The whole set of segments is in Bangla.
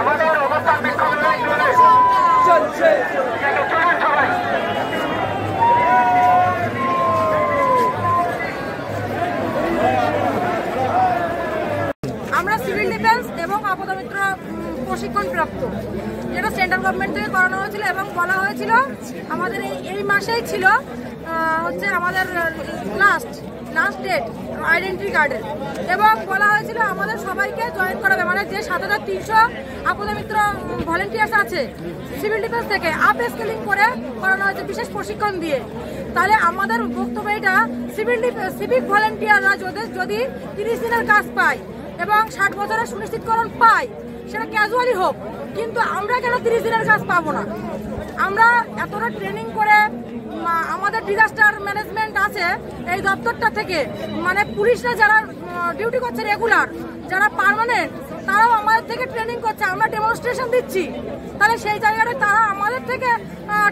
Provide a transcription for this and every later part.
আমাদের অবস্থান বিক্ষোভ চলছে। আমরা সিভিল ডিফেন্স এবং আপদমিত্র প্রশিক্ষণ প্রাপ্ত, যেটা সেন্ট্রাল গভর্নমেন্ট থেকে করানো হয়েছিল এবং বলা হয়েছিল আমাদের এই মাসেই ছিল হচ্ছে আমাদের লাস্ট ডেট আইডেন্টিটি কার্ডের, এবং বলা হয়েছিল আমাদের সবাইকে জয়েন করাবে, মানে যে 7300 আপদমিত্র ভলেন্টিয়ার্স আছে সিভিল ডিফেন্স থেকে আপ স্কেলিং করে করানো হয়েছে বিশেষ প্রশিক্ষণ দিয়ে। তাহলে আমাদের বক্তব্য এটা, সিভিক ভলেন্টিয়াররা যদি 30 দিনের কাজ পায় এবং 60 বছরের সুনিশ্চিতকরণ পায়, সেটা ক্যাজুয়ালি হোক, কিন্তু আমরা কেন 30 দিনের কাজ পাবো না? আমরা এতটা ট্রেনিং করে আমাদের ডিজাস্টার ম্যানেজমেন্ট আছে এই দপ্তরটা থেকে, মানে পুলিশরা যারা ডিউটি করছে রেগুলার, যারা পার্মানেন্ট, তারাও আমাদের থেকে ট্রেনিং করছে, আমরা ডেমনস্ট্রেশন দিচ্ছি। তাহলে সেই জায়গাটা তারা আমাদের থেকে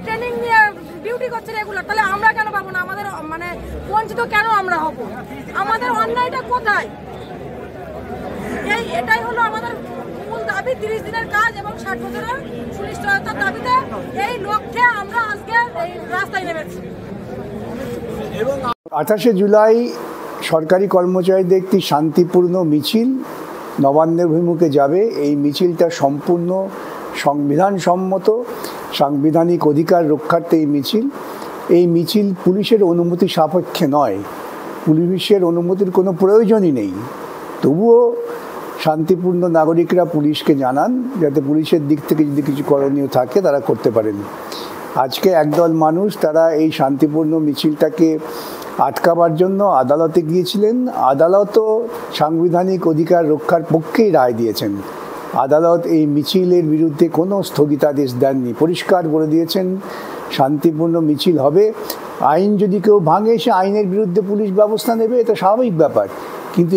ট্রেনিং নিয়ে ডিউটি করছে রেগুলার, তাহলে আমরা কেন পাবো না? আমাদের মানে বঞ্চিত কেন আমরা হব? আমাদের অন্যায়টা কোথায়? এটাই হলো আমাদের মূল দাবি, 30 দিনের কাজ এবং 60 বছরের সুনিশ্চয়তার দাবিতে এই লক্ষ্যে আমরা আজকে এই রাস্তায় নেমেছি। 28শে জুলাই সরকারি কর্মচারীদের একটি শান্তিপূর্ণ মিছিল নবান্নের অভিমুখে যাবে। এই মিছিলটা সম্পূর্ণ সংবিধানসম্মত, সাংবিধানিক অধিকার রক্ষার্থে এই মিছিল। এই মিছিল পুলিশের অনুমতি সাপেক্ষে নয়, পুলিশের অনুমতির কোনো প্রয়োজনই নেই। তবুও শান্তিপূর্ণ নাগরিকরা পুলিশকে জানান, যাতে পুলিশের দিক থেকে যদি কিছু করণীয় থাকে তারা করতে পারেন। আজকে একদল মানুষ তারা এই শান্তিপূর্ণ মিছিলটাকে আটকাবার জন্য আদালতে গিয়েছিলেন। আদালতও সাংবিধানিক অধিকার রক্ষার পক্ষেই রায় দিয়েছেন। আদালত এই মিছিলের বিরুদ্ধে কোনো স্থগিতাদেশ দেননি, পরিষ্কার বলে দিয়েছেন শান্তিপূর্ণ মিছিল হবে। আইন যদি কেউ ভাঙে, সে আইনের বিরুদ্ধে পুলিশ ব্যবস্থা নেবে, এটা স্বাভাবিক ব্যাপার। কিন্তু